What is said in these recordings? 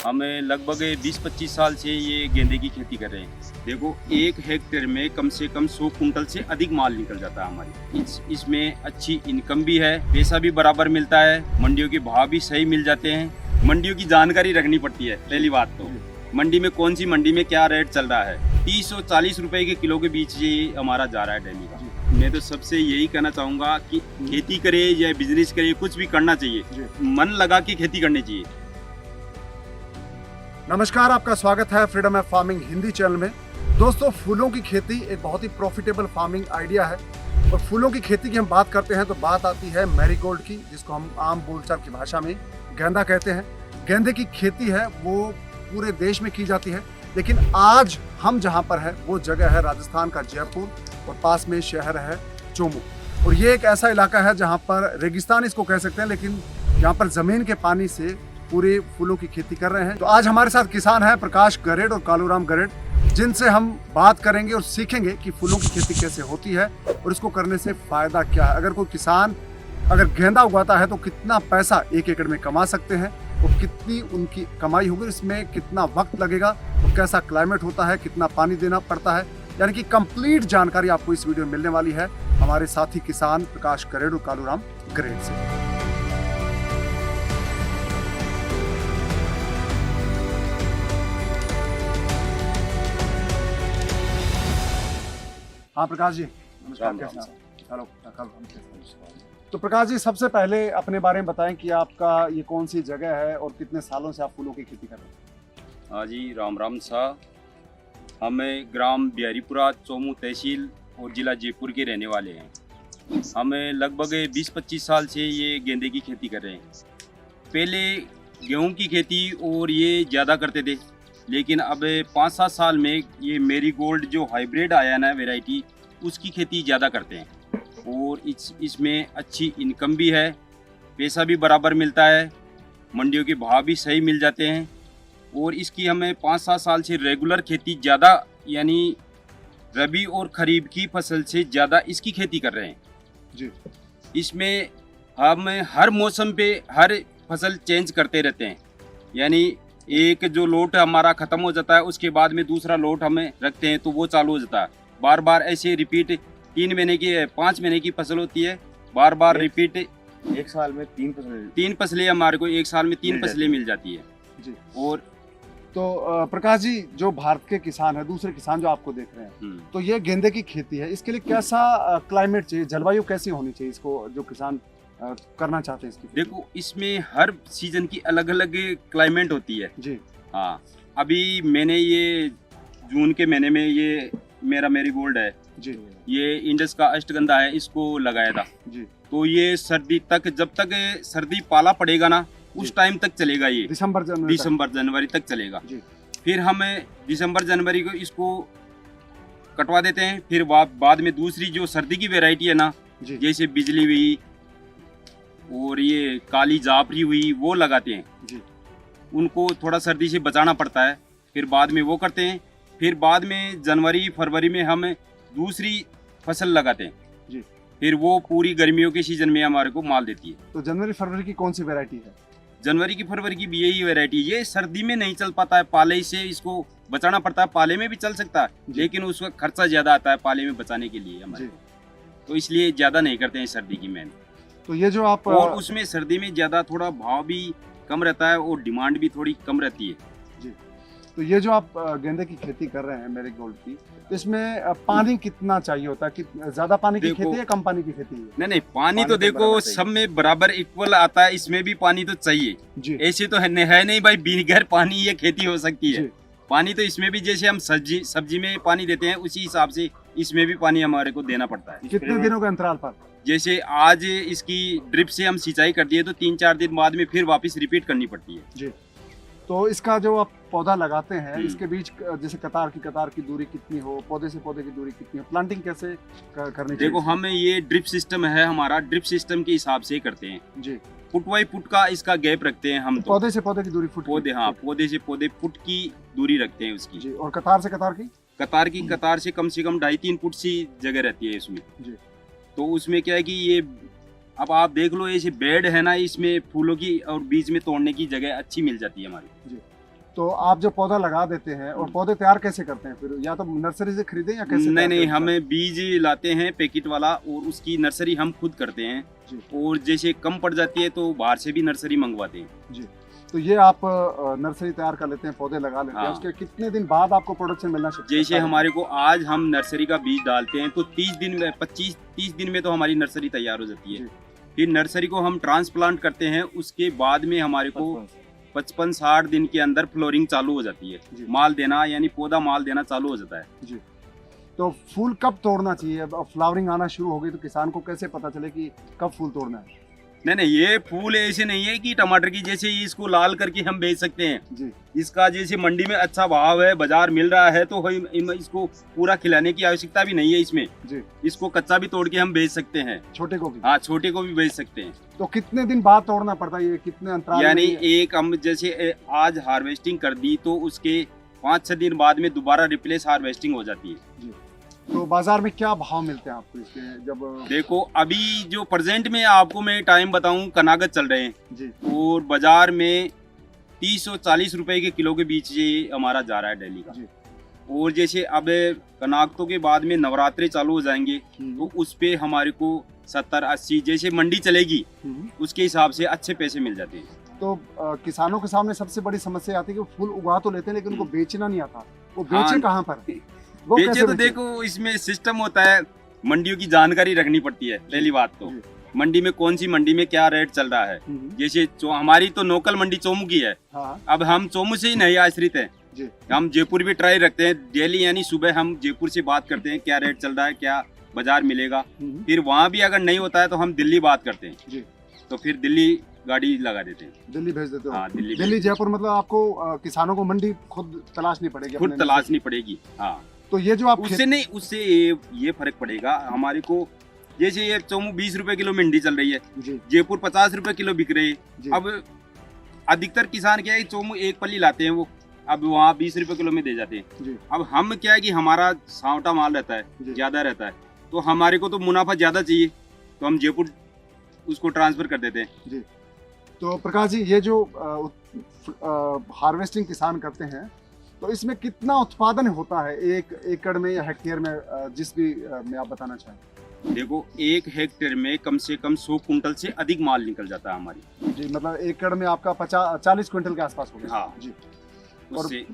हमें लगभग 20-25 साल से ये गेंदे की खेती कर रहे हैं। देखो, 1 हेक्टेयर में कम से कम 100 कुंटल से अधिक माल निकल जाता है हमारी। इसमें अच्छी इनकम भी है, पैसा भी बराबर मिलता है, मंडियों के भाव भी सही मिल जाते हैं। मंडियों की जानकारी रखनी पड़ती है पहली बात तो। मंडी में कौन सी मंडी में क्या रेट चल रहा है, 30 और 40 रुपए के किलो के बीच ये हमारा जा रहा है डेली का। मैं तो सबसे यही कहना चाहूँगा कि खेती करे या बिजनेस करे, कुछ भी करना चाहिए, मन लगा के खेती करनी चाहिए। नमस्कार, आपका स्वागत है freedom of farming Hindi channel में। दोस्तों, फूलों की खेती एक बहुत ही प्रॉफिटेबल फार्मिंग आइडिया है और फूलों की खेती की हम बात करते हैं तो बात आती है मैरीगोल्ड की, जिसको हम आम बोलचाल की भाषा में गेंदा कहते हैं। गेंदे की खेती है वो पूरे देश में की जाती है, लेकिन आज हम जहाँ पर है वो जगह है राजस्थान का जयपुर और पास में शहर है चोमू। और ये एक ऐसा इलाका है जहाँ पर रेगिस्तान इसको कह सकते हैं, लेकिन यहाँ पर जमीन के पानी से पूरे फूलों की खेती कर रहे हैं। तो आज हमारे साथ किसान है प्रकाश गरेड़ और कालूराम गरेड़, जिनसे हम बात करेंगे और सीखेंगे कि फूलों की खेती कैसे होती है और इसको करने से फायदा क्या है। अगर कोई किसान गेंदा उगाता है तो कितना पैसा 1 एकड़ में कमा सकते हैं और कितनी उनकी कमाई होगी, इसमें कितना वक्त लगेगा और कैसा क्लाइमेट होता है, कितना पानी देना पड़ता है, यानी कि कंप्लीट जानकारी आपको इस वीडियो में मिलने वाली है हमारे साथी किसान प्रकाश गरेड़ और कालूराम गरेड़ से। हाँ प्रकाश जी, नमस्कार। कैसे हैं? हेलो तो प्रकाश जी, सबसे पहले अपने बारे में बताएं कि आपका ये कौन सी जगह है और कितने सालों से आप फूलों की खेती कर रहे हैं। हाँ जी, राम राम साहब। हमें ग्राम बिहारीपुरा, चोमू तहसील और जिला जयपुर के रहने वाले हैं। हमें लगभग 20-25 साल से ये गेंदे की खेती कर रहे हैं। पहले गेहूं की खेती और ये ज़्यादा करते थे, लेकिन अब 5-7 साल में ये मैरीगोल्ड जो हाइब्रिड आया ना वैरायटी, उसकी खेती ज़्यादा करते हैं और इसमें अच्छी इनकम भी है, पैसा भी बराबर मिलता है, मंडियों के भाव भी सही मिल जाते हैं। और इसकी हमें 5-7 साल से रेगुलर खेती ज़्यादा, यानी रबी और खरीफ की फसल से ज़्यादा इसकी खेती कर रहे हैं जी। इसमें हम हर मौसम पे हर फसल चेंज करते रहते हैं, यानी एक जो लोट हमारा ख़त्म हो जाता है उसके बाद में दूसरा लोट हमें रखते हैं तो वो चालू हो जाता है। बार बार ऐसे रिपीट 3 महीने की 5 महीने की फसल होती है, बार बार रिपीट। एक साल में 3 फसलें हमारे को एक साल में 3 फसलें मिल जाती है जी। और तो प्रकाश जी, जो भारत के किसान है, दूसरे किसान जो आपको देख रहे हैं, तो ये गेंदे की खेती है, इसके लिए कैसा क्लाइमेट चाहिए, जलवायु कैसी होनी चाहिए इसको, जो किसान करना चाहते हैं इसकी? देखो, इसमें हर सीजन की अलग अलग क्लाइमेट होती है जी। हाँ, अभी मैंने ये जून के महीने में ये मेरा मैरीगोल्ड है जी, ये इंडस का अष्टगंधा है, इसको लगाया था जी। तो ये सर्दी तक, जब तक सर्दी पाला पड़ेगा ना उस टाइम तक चलेगा, ये दिसंबर जनवरी तक चलेगा जी। फिर हम दिसंबर जनवरी को इसको कटवा देते हैं। फिर बाद में दूसरी जो सर्दी की वैरायटी है ना, जी। जैसे बिजली हुई और ये काली जाफरी हुई, वो लगाते हैं जी। उनको थोड़ा सर्दी से बचाना पड़ता है, फिर बाद में वो करते हैं। फिर बाद में जनवरी फरवरी में हम दूसरी फसल लगाते हैं जी। फिर वो पूरी गर्मियों के सीजन में हमारे को माल देती है। तो जनवरी फरवरी की कौन सी वैरायटी है? जनवरी की फरवरी की भी यही वैरायटी। ये सर्दी में नहीं चल पाता है, पाले से इसको बचाना पड़ता है। पाले में भी चल सकता है, लेकिन उसका खर्चा ज्यादा आता है पाले में बचाने के लिए हमारे, तो इसलिए ज्यादा नहीं करते हैं सर्दी की मेहनत। तो ये जो आप और उसमें सर्दी में ज्यादा थोड़ा भाव भी कम रहता है और डिमांड भी थोड़ी कम रहती है जी। तो ये जो आप गेंदे की खेती कर रहे हैं मैरीगोल्ड की, तो इसमें पानी कितना चाहिए होता है? कि ज्यादा पानी की खेती है, कम पानी की खेती है? नहीं, पानी तो देखो सब में बराबर इक्वल आता है, इसमें भी पानी तो चाहिए जी। ऐसे तो है नहीं भाई, बगैर पानी ये खेती हो सकती है। पानी तो इसमें भी, जैसे हम सब्जी में पानी देते हैं उसी हिसाब से इसमें भी पानी हमारे को देना पड़ता है। कितने दिनों के अंतराल पर? जैसे आज इसकी ड्रिप से हम सिंचाई कर दिए तो 3-4 दिन बाद में फिर वापस रिपीट करनी पड़ती है जी। तो इसका जो आप पौधा लगाते हैं, इसके बीच जैसे कतार की दूरी कितनी हो, पौधे से पौधे की दूरी कितनी हो, प्लांटिंग कैसे करनी चाहिए? देखो, हम ये ड्रिप सिस्टम है हमारा, ड्रिप सिस्टम के हिसाब से करते हैं जी। फुट बाई फुट का इसका गैप रखते हैं हम। तो पौधे से पौधे की दूरी फुट? पौधे से पौधे फुट की दूरी रखते हैं उसकी जी। और कतार से कतार से कम से कम 2.5-3 फुट सी जगह रहती है इसमें जी। तो उसमें क्या है कि ये अब आप देख लो, ऐसे बेड है ना, इसमें फूलों की और बीज में तोड़ने की जगह अच्छी मिल जाती है हमारी जी। तो आप जो पौधा लगा देते हैं और पौधे तैयार कैसे करते हैं फिर, या तो नर्सरी से खरीदें या कैसे? नहीं, हमें बीज लाते हैं पैकेट वाला और उसकी नर्सरी हम खुद करते हैं जी। और जैसे कम पड़ जाती है तो बाहर से भी नर्सरी मंगवाते हैं जी। तो ये आप नर्सरी तैयार कर लेते हैं, पौधे लगा लेते हैं, हाँ। उसके कितने दिन बाद आपको प्रोडक्शन मिलना शुरू? जैसे हमारे को आज हम नर्सरी का बीज डालते हैं तो 30 दिन में 25-30 दिन में तो हमारी नर्सरी तैयार हो जाती है। जी। फिर नर्सरी को हम ट्रांसप्लांट करते हैं, उसके बाद में हमारे को 55-60 दिन के अंदर फ्लोरिंग चालू हो जाती है, जी। माल देना यानी पौधा माल देना चालू हो जाता है। जी। तो फूल कब तोड़ना चाहिए? अब फ्लावरिंग आना शुरू हो गई तो किसान को कैसे पता चले कि कब फूल तोड़ना है? नहीं, ये फूल ऐसे नहीं है कि टमाटर की जैसे इसको लाल करके हम बेच सकते हैं। जी। इसका जैसे मंडी में अच्छा भाव है, बाजार मिल रहा है तो इसको पूरा खिलाने की आवश्यकता भी नहीं है इसमें। जी। इसको कच्चा भी तोड़ के हम बेच सकते हैं, छोटे को भी? हाँ, छोटे को भी बेच सकते हैं। तो कितने दिन बाद तोड़ना पड़ता है, ये कितने अंतराल? यानी एक हम जैसे आज हार्वेस्टिंग कर दी तो उसके 5-6 दिन बाद में दोबारा रिप्लेस हार्वेस्टिंग हो जाती है। जी। तो बाजार में क्या भाव मिलते हैं आपको इसके? जब देखो अभी जो प्रेजेंट में आपको मैं टाइम बताऊं, कनागत चल रहे हैं जी। और बाजार में 30 और 40 रुपए के किलो के बीच ये हमारा जा रहा है डेली का। जी। और जैसे अब कनागतों के बाद में नवरात्रे चालू हो जाएंगे तो उस पे हमारे को 70-80 जैसे मंडी चलेगी उसके हिसाब से अच्छे पैसे मिल जाते हैं। तो किसानों के सामने सबसे बड़ी समस्या आती है कि फूल उगा तो लेते हैं लेकिन उनको बेचना नहीं आता, वो बेचे हाँ। कहाँ पर? वो बेचे कैसे तो बेचे? देखो इसमें सिस्टम होता है, मंडियों की जानकारी रखनी पड़ती है। पहली बात तो जी। मंडी में कौन सी मंडी में क्या रेट चल रहा है। जैसे हमारी तो लोकल मंडी चोमू की है। हाँ। अब हम चोमू से ही नहीं आश्रित हैं, जी। हम जयपुर भी ट्राई रखते हैं डेली, यानी सुबह हम जयपुर से बात करते हैं क्या रेट चल रहा है, क्या बाजार मिलेगा। फिर वहाँ भी अगर नहीं होता है तो हम दिल्ली बात करते हैं। जी। तो फिर दिल्ली गाड़ी लगा देते हैं, दिल्ली भेज देते हो? हाँ, दिल्ली जयपुर मतलब आपको किसानों को मंडी खुद तलाशनी पड़ेगी? खुद तलाशनी पड़ेगी। हाँ, तो ये जो आप उससे नहीं, उससे ये फर्क पड़ेगा हमारे को। जैसे ये चोमू 20 रुपए किलो मंडी चल रही है, जी। जयपुर 50 रुपए किलो बिक रही जी। है। अब अधिकतर किसान क्या है, चोमू एक पल्ली लाते हैं वो, अब वहाँ 20 रुपए किलो में दे जाते हैं। जी। अब हम क्या है कि हमारा सावटा माल रहता है, जी। ज्यादा रहता है, तो हमारे को तो मुनाफा ज्यादा चाहिए तो हम जयपुर उसको ट्रांसफर कर देते हैं। जी। तो प्रकाश जी, ये जो हार्वेस्टिंग किसान करते हैं तो इसमें कितना उत्पादन होता है एक एकड़ में या हेक्टेयर में, जिस भी में आप बताना चाहें? देखो 1 हेक्टेयर में कम से कम 100 कुंटल से अधिक माल निकल जाता है हमारी। जी, मतलब एकड़ में आपका 40 क्विंटल के आसपास हो गया। हाँ। जी। उससे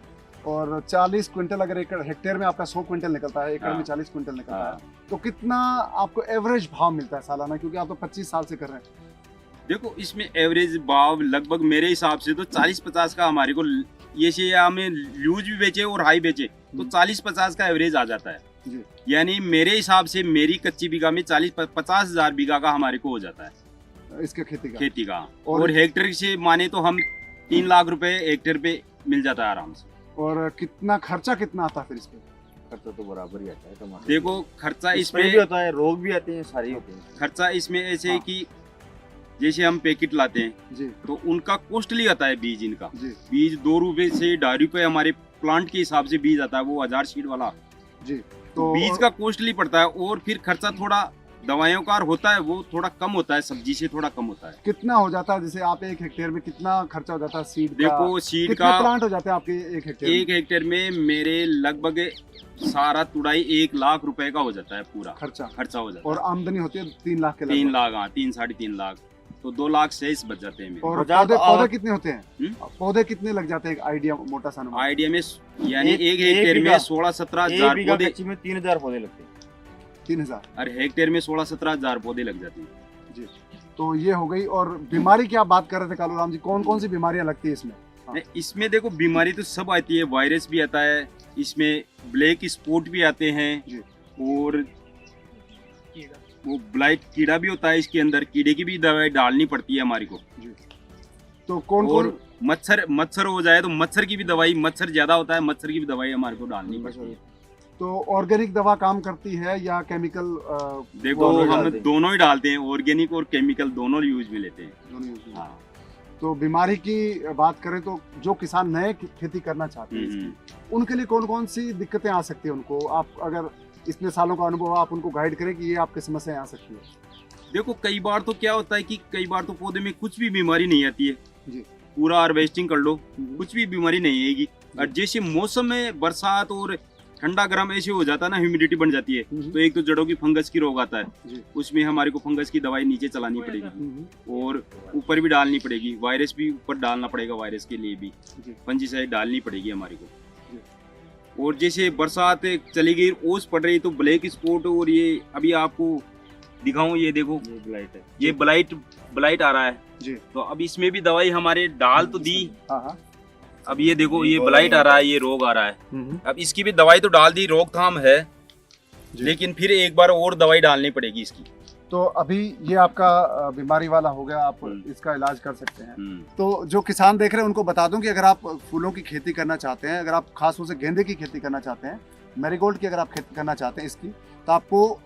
और 40 क्विंटल अगर एकड़ हेक्टेयर में आपका 100 क्विंटल निकलता है, एकड़ हाँ। में 40 क्विंटल निकलता हाँ। है, तो कितना आपको एवरेज भाव मिलता है सालाना? क्योंकि आप तो 25 साल से कर रहे हैं। देखो इसमें एवरेज भाव लगभग मेरे हिसाब से तो 40-50 का हमारे को, ये से हमें लूज भी बेचे और हाई बेचे तो 40-50 का एवरेज आ जाता है। जी। यानी मेरे हिसाब से मेरी कच्ची बीघा में 40-50 हजार बीघा का हमारे को हो जाता है इसके खेती का। और हेक्टेयर से माने तो हम 3 लाख रुपए हेक्टेयर पे मिल जाता है आराम से। और कितना खर्चा कितना आता है फिर इसमें? खर्चा तो बराबर ही आता है टमाटर। देखो खर्चा इसमें भी इसमें होता है, रोग भी आते हैं, सारे होते हैं। खर्चा इसमें ऐसे है हाँ। कि जैसे हम पैकेट लाते हैं जी। तो उनका कॉस्टली आता है बीज, इनका जी। बीज 2 रुपए से 2.5 रुपए हमारे प्लांट के हिसाब से बीज आता है, वो 1000 शीट वाला। जी। तो बीज का कॉस्टली पड़ता है और फिर खर्चा थोड़ा दवाइयों का होता है, वो थोड़ा कम होता है, सब्जी से थोड़ा कम होता है। कितना हो जाता है? जैसे आप 1 हेक्टेयर में कितना खर्चा हो जाता है सीड का? देखो सीड कितने का प्लांट हो जाते हैं आपके 1 हेक्टेयर में? 1 हेक्टेयर में मेरे लगभग सारा तुड़ाई 1 लाख रुपए का हो जाता है, पूरा खर्चा हो जाता है। और आमदनी होती है 3 लाख के 3 लगभग। लाख, हाँ, 3-3.5 लाख, तो 2 लाख से इस बच जाते हैं मेरे। और बाजार तो पौधे और- कितने होते हैं? पौधे कितने लग जाते हैं? एक आइडिया मोटा सा नंबर। आइडिया में यानी एक- 1 एक हेक्टेयर में बीघा- 16-17 एक हजार बीघा पौधे, कच्ची में 3000 पौधे लगते हैं। 3000। और हेक्टेयर में 16-17 हजार पौधे लग जाते हैं। जी। तो ये हो गई। और बीमारी की आप बात कर रहे थे कालूराम जी, कौन कौन सी बीमारियां लगती है इसमें? हाँ। इसमें देखो बीमारी तो सब आती है, वायरस भी आता है, इसमें ब्लैक स्पॉट भी आते हैं जी। और वो ब्लाइट कीड़ा भी होता है इसके अंदर, कीड़े की भी दवाई डालनी पड़ती है हमारी को। तो कौन और कौन? मच्छर हो जाए तो मच्छर की भी दवाई, मच्छर ज्यादा होता है मच्छर की भी दवाई हमारे को डालनी पड़ती है। तो ऑर्गेनिक दवा काम करती है या केमिकल? देखो दोनों हम डालते हैं। दोनों ही डालते हैं, ऑर्गेनिक और केमिकल दोनों यूज में लेते हैं। दोनों use में। हाँ। तो बीमारी की बात करें तो जो किसान नए खेती करना चाहते हैं इसकी, उनके लिए कौन कौन सी दिक्कतें आ सकती है उनको? आप अगर इतने सालों का अनुभव, आप उनको गाइड करें कि ये आपकी समस्याएं आ सकती है। देखो कई बार तो क्या होता है कि कई बार तो पौधे में कुछ भी बीमारी नहीं आती है, जी। पूरा हार्वेस्टिंग कर लो, कुछ भी बीमारी नहीं आएगी। और जैसे मौसम में बरसात और ठंडा गर्म ऐसे हो जाता है ना, ह्यूमिडिटी बन जाती है, तो एक तो जड़ों की फंगस की रोग आता है, उसमें हमारे को फंगस की दवाई नीचे चलानी पड़ेगी और ऊपर भी डालनी पड़ेगी, वायरस भी ऊपर डालना पड़ेगा, वायरस के लिए भी फंजीसाइड डालनी पड़ेगी हमारे को। और जैसे बरसात चली गई, ओस पड़ रही, तो ब्लैक स्पॉट, और ये अभी आपको दिखाऊं, ये देखो ये ब्लाइट है, ये ब्लाइट आ रहा है जी। तो अब इसमें भी दवाई हमारे डाल तो दी, हाँ। अब ये देखो ये ब्लाइट आ रहा है, ये रोग आ रहा है, अब इसकी भी दवाई तो डाल दी, रोकथाम है, लेकिन फिर एक बार और दवाई डालनी पड़ेगी इसकी। तो अभी ये आपका बीमारी वाला हो गया, आप इसका इलाज कर सकते हैं। तो जो किसान देख रहे हैं उनको बता दूं कि अगर आप फूलों की खेती करना चाहते हैं, अगर आप खास तौर से गेंदे की खेती करना चाहते हैं, मैरीगोल्ड की अगर आप खेती करना चाहते हैं इसकी, तो आपको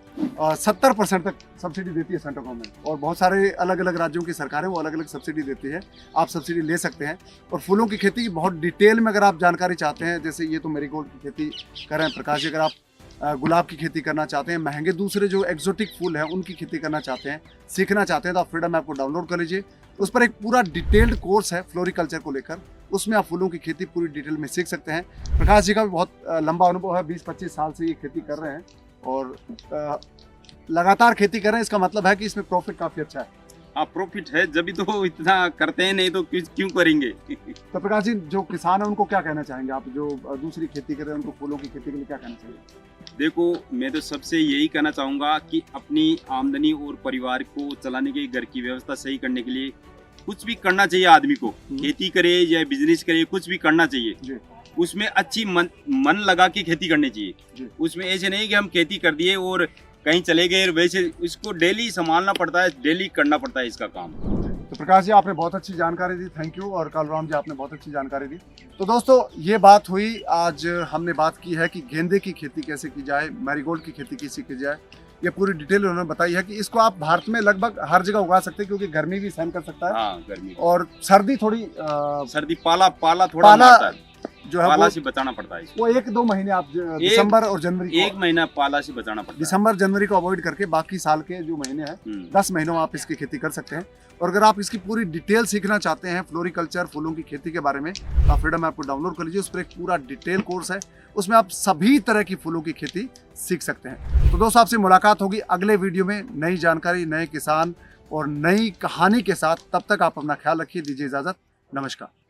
70% तक सब्सिडी देती है सेंट्रल गवर्नमेंट, और बहुत सारे अलग अलग राज्यों की सरकारें वो अलग अलग सब्सिडी देती है, आप सब्सिडी ले सकते हैं। और फूलों की खेती की बहुत डिटेल में अगर आप जानकारी चाहते हैं, जैसे ये तो मैरीगोल्ड की खेती कर रहे हैं प्रकाश जी, अगर आप गुलाब की खेती करना चाहते हैं, महंगे दूसरे जो एक्जोटिक फूल हैं उनकी खेती करना चाहते हैं, सीखना चाहते हैं, तो आप फ्रीडम ऐप को डाउनलोड कर लीजिए। उस पर एक पूरा डिटेल्ड कोर्स है फ्लोरिकल्चर को लेकर, उसमें आप फूलों की खेती पूरी डिटेल में सीख सकते हैं। प्रकाश जी का भी बहुत लंबा अनुभव है, 20-25 साल से ये खेती कर रहे हैं और लगातार खेती कर रहे हैं, इसका मतलब है कि इसमें प्रॉफिट काफ़ी अच्छा है। हाँ, प्रॉफिट है, जब तो इतना करते हैं, नहीं तो क्यों करेंगे। तो प्रकाश जी, जो किसान है उनको क्या कहना चाहेंगे आप, जो दूसरी खेती कर रहे हैं उनको फूलों की खेती के लिए क्या कहना चाहिए? देखो, मैं तो सबसे यही कहना चाहूँगा कि अपनी आमदनी और परिवार को चलाने के, घर की व्यवस्था सही करने के लिए कुछ भी करना चाहिए आदमी को, खेती करे या बिजनेस करे, कुछ भी करना चाहिए, उसमें अच्छी मन लगा के खेती करनी चाहिए। उसमें ऐसे नहीं कि हम खेती कर दिए और कहीं चले गए, वैसे इसको डेली संभालना पड़ता है, डेली करना पड़ता है इसका काम। तो प्रकाश जी, आपने बहुत अच्छी जानकारी दी, थैंक यू। और कालूराम जी, आपने बहुत अच्छी जानकारी दी। तो दोस्तों, ये बात हुई, आज हमने बात की है कि गेंदे की खेती कैसे की जाए, मैरीगोल्ड की खेती कैसे की जाए, ये पूरी डिटेल उन्होंने बताई है कि इसको आप भारत में लगभग हर जगह उगा सकते हैं, क्योंकि गर्मी भी सहन कर सकता है। हाँ, गर्मी और सर्दी थोड़ी सर्दी पाला थोड़ा मारता है, जो है पाला से बचाना पड़ता है इसको। वो 1-2 महीने आप दिसंबर और जनवरी, एक महीना पाला से बचाना पड़ता है। दिसंबर जनवरी को अवॉइड करके बाकी साल के जो महीने हैं 10 महीनों में आप इसकी खेती कर सकते हैं। और अगर आप इसकी पूरी डिटेल सीखना चाहते हैं फ्लोरिकल्चर, फूलों की खेती के बारे में, तो आप फ्रीडम ऐप को डाउनलोड कर लीजिए, उस पर एक पूरा डिटेल कोर्स है, उसमें आप सभी तरह की फूलों की खेती सीख सकते हैं। तो दोस्तों, आपसे मुलाकात होगी अगले वीडियो में नई जानकारी, नए किसान और नई कहानी के साथ। तब तक आप अपना ख्याल रखिए, दीजिए इजाजत, नमस्कार।